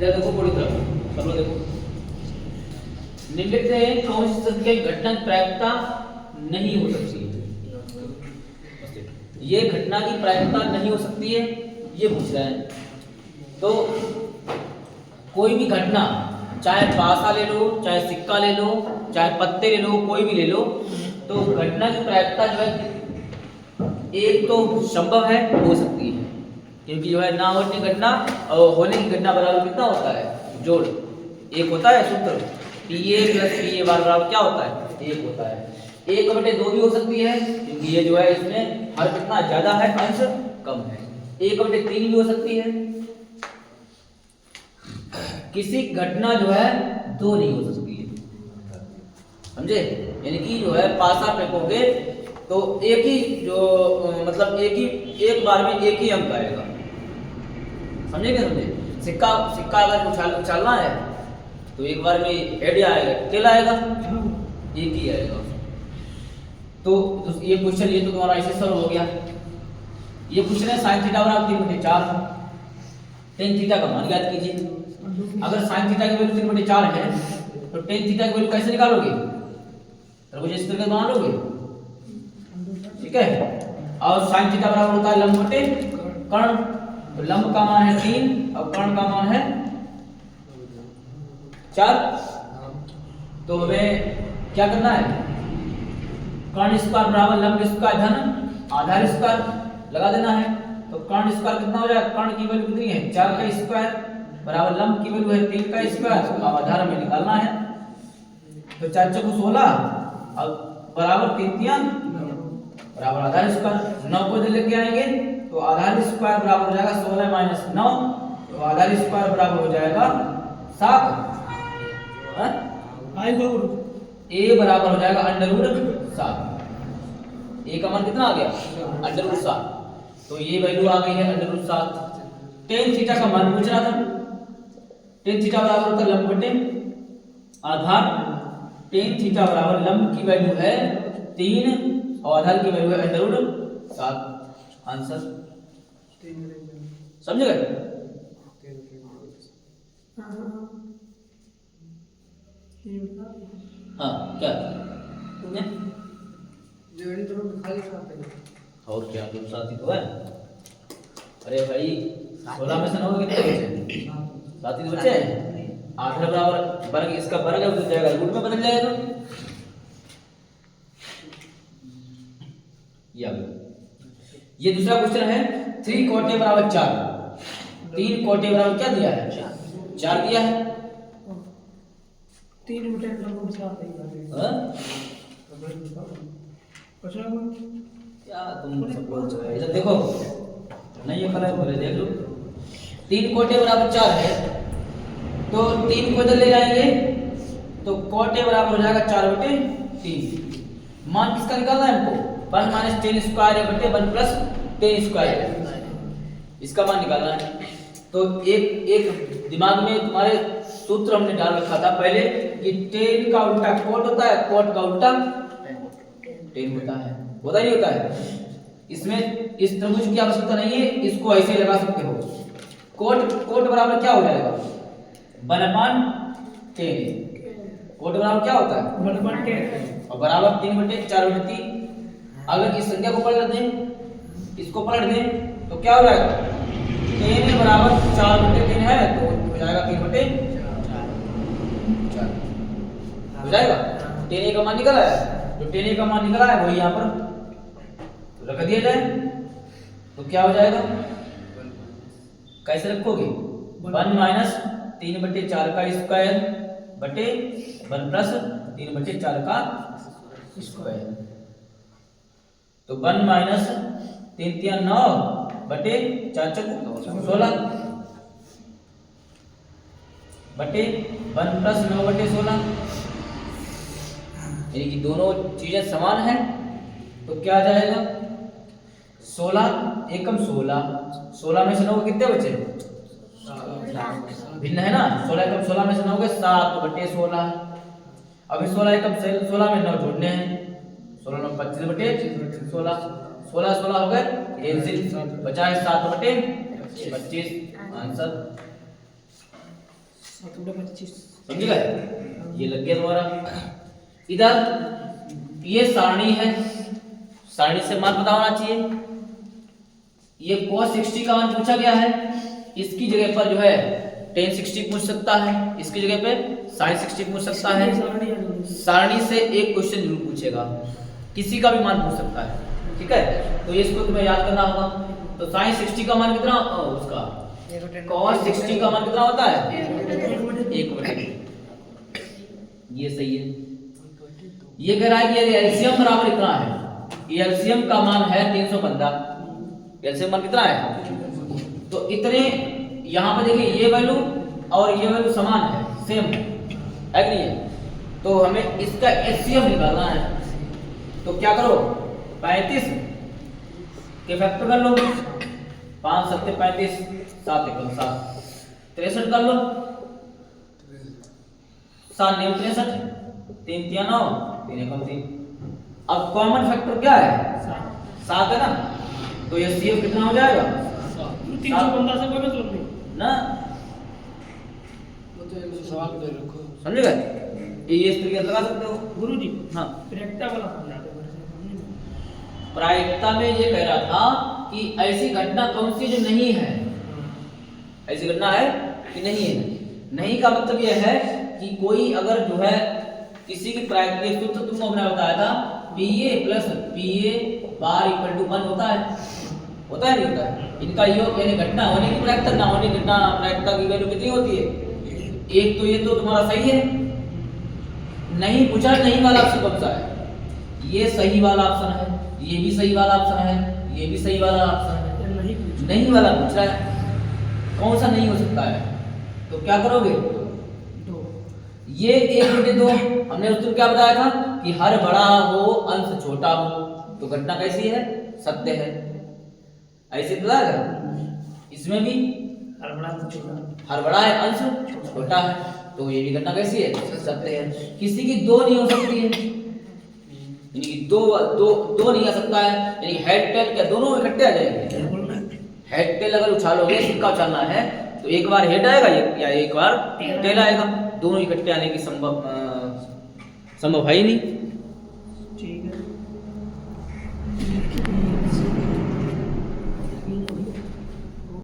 इधर देखो पूरी तरफ सब लोग देखो। निम्नलिखित में कौन सी संख्या की घटना की प्रायिकता नहीं हो सकती है? ये घटना की प्रायिकता नहीं हो सकती है, ये पूछ रहा है। तो कोई भी घटना, चाहे पासा ले लो, चाहे सिक्का ले लो, चाहे पत्ते ले लो, कोई भी ले लो, तो घटना की प्रायिकता जो है एक तो संभव है, हो सकती है, क्योंकि जो है ना होने की घटना और होने की घटना बराबर कितना होता है? जोड़ एक होता है। सूत्र PA + PA बराबर क्या होता है? एक होता है। 1/2 भी हो सकती है, क्योंकि ये जो है इसमें हर कितना ज्यादा है, अंश कम है। 1/3 भी हो सकती है। किसी घटना जो है 2 नहीं हो सकती है, समझे? यानी कि जो है पासा फेंकोगे तो एक ही जो मतलब एक बार में एक ही अंक आएगा, समझे क्या? समझे? सिक्का अगर उछालना है तो एक बार में हेड आएगा, टेल आएगा, एक ही आएगा। तो ये क्वेश्चन ये तो तुम्हारा ऐसे सॉल्व हो गया। ये क्वेश्चन है sin थीटा बराबर 3/4, tan थीटा का मान ज्ञात कीजिए। अगर sin थीटा की वैल्यू 3/4 है तो tan थीटा की वैल्यू कैसे निकालोगे? त्रिभुज इस तरह बना लोगे, ठीक है? और sin थीटा बराबर होता है लंब बटे कर्ण, तो लंब का मान है 3 और कर्ण का मान है 4। तो हमें क्या करना है? कर्ण स्क्वायर बराबर लंब स्क्वायर धन आधार स्क्वायर लगा देना है। तो कर्ण स्क्वायर कितना हो जाएगा? कर्ण की वैल्यू कितनी है? 4 का स्क्वायर बराबर लंब की वैल्यू है 3 का स्क्वायर, तो आधार हमें निकालना है। तो 4 × 16 और बराबर 3 × 3 बराबर आधार स्क्वायर। 9 को इधर लेके आएंगे तो आधार स्क्वायर बराबर हो जाएगा 16 - 9, तो आधार स्क्वायर बराबर हो जाएगा 7। A बराबर हो जाएगा √7। A का मान कितना आ गया? √7। तो ये वैल्यू आ गई है √7। tan थीटा का मान पूछ रहा था। tan थीटा बराबर होता है लंब बटे आधार। tan थीटा बराबर लंब की वैल्यू है 3 और आधार की वैल्यू है √7। आंसर समझ गए? हाँ क्या और क्या? तो साथी तो है। अरे भाई 16 में से 9 कितने बचे? साथी तो बचे हैं। आधार बराबर वर्ग, इसका वर्ग है, बदल जाएगा, रूट में बदल जाएगा। ये दूसरा क्वेश्चन है 3 कोटे बराबर 4। 3 कोटे बराबर क्या दिया है? 4 दिया है। 3 क्या तुम सब लोग इधर देखो, नहीं ये खराब बोले, देख लो। 3 कोटे बराबर 4 है, तो 3 को इधर ले जाएंगे तो कोटे बराबर हो जाएगा 4/3। मान किसका निकालना है हमको? 1 - tan स्क्वायर बटे 1 + tan स्क्वायर, इसका मान निकालना है। तो एक दिमाग में तुम्हारे सूत्र हमने डाल रखा था पहले कि tan का उल्टा कोट होता है, कोट का उल्टा tan होता है, होता ही होता है। इसमें इस त्रिभुज की आवश्यकता नहीं है, इसको ऐसे लगा सकते हो। कोट बराबर क्या हो जाएगा? 1/tan। कोट बराबर क्या होता है? 1/tan और बराबर 3/4/3। अगर इस संख्या को पलट दें, इसको पलट दें तो क्या हो जाएगा? tan बराबर 4/3 है तो हो जाएगा 3/4 हो जाएगा। tan का मान निकला है, तो tan का मान निकला है वही यहाँ पर रख दिया जाए तो क्या हो जाएगा? कैसे रखोगे? 1 - 3/4 का स्क्वायर बटे 1 + 3/4 का स्क्वायर। तो 1 - 3 × 3 9 बटे 4 × 16 बटे 1 + 9/16, यानी कि दोनों चीजें समान हैं। तो क्या आ जाएगा? 16 एकम 16, 16 में से 9 कितने बचे? भिन्न है ना। 16 एकम 16 में से 9 गए 7/16। अभी 16 एकम 16 में 9 जोड़ने हैं, 16 9 25/16, 16 हो गए, कैंसिल, बचा है 7/25। आंसर समझ गए? ये लग गया तुम्हारा। इधर ये सारणी है, सारणी से मान पता होना चाहिए। ये cos 60 का मान पूछा गया है, इसकी जगह पर जो है tan 60 पूछ सकता है, इसकी जगह पे sin 60 पूछ सकता है। सारणी से एक क्वेश्चन जरूर पूछेगा, किसी का भी मान पूछ सकता है, ठीक है? तो ये इसको तुम्हें याद करना होगा। तो sin 60 का मान कितना, उसका cos 60 का मान कितना होता है 1/2। ये सही है। ये कह रहा है कि यदि एलसीएम बराबर इतना है, ये एलसीएम का मान है 315, एलसीएम मान कितना है, तो इतने यहाँ पे देखिए ये वैल्यू और ये वैल्यू समान है, सेम है कि नहीं है? तो हमें इसका एचसीएफ निकालना है। तो क्या करो, 35 के फैक्टर कर लो, 5 7 35, 7 1 7, 63 कर लो, 7 9 63, 3 3 9, 3 1 3। अब कॉमन फैक्टर क्या है, 7 है ना, तो ये सीएफ कितना हो जाएगा 315 से कोई मतलब नहीं ना, वो तो एक सवाल दे रखो, समझ गए? ये इस तरीके से लगा सकते हो गुरुजी। हाँ, प्रायिकता वाला समझाते प्रायिकता में ये कह रहा था कि ऐसी घटना कौन सी जो नहीं है, ऐसी घटना है कि नहीं है। नहीं का मतलब ये है कि कोई अगर जो है किसी की प्रायिकता सूत्र तुमको हमने बताया था, PA + PA बार = 1 होता है नहीं होता है? इनका योग यानी घटना होने की प्रायिकता, ना होने की घटना प्रायिकता की वैल्यू कितनी होती है, एक। तो ये तो तुम्हारा सही है। नहीं पूछा, नहीं वाला ऑप्शन कौन सा है, ये सही वाला ऑप्शन है, ये भी सही वाला ऑप्शन है, ये भी सही वाला ऑप्शन है। नहीं वाला पूछ रहा है, कौन सा नहीं हो सकता है? तो क्या करोगे, ये 1/2। हमने उस दिन क्या बताया था कि हर बड़ा हो अंश छोटा हो, तो घटना कैसी है, सत्य है। ऐसे बताया इसमें भी हर बड़ा है अंश छोटा है, तो ये भी घटना कैसी है, सत्य है। किसी की दो नहीं हो सकती है, यानी कि दो नहीं आ सकता है, यानी हेड टेल क्या दोनों इकट्ठे आ जाएंगे। हेड टेल अगर उछालोगे, सिक्का उछालना है तो एक बार हेड आएगा या एक बार टेल आएगा, दोनों इकट्ठे आने की संभव है ही नहीं।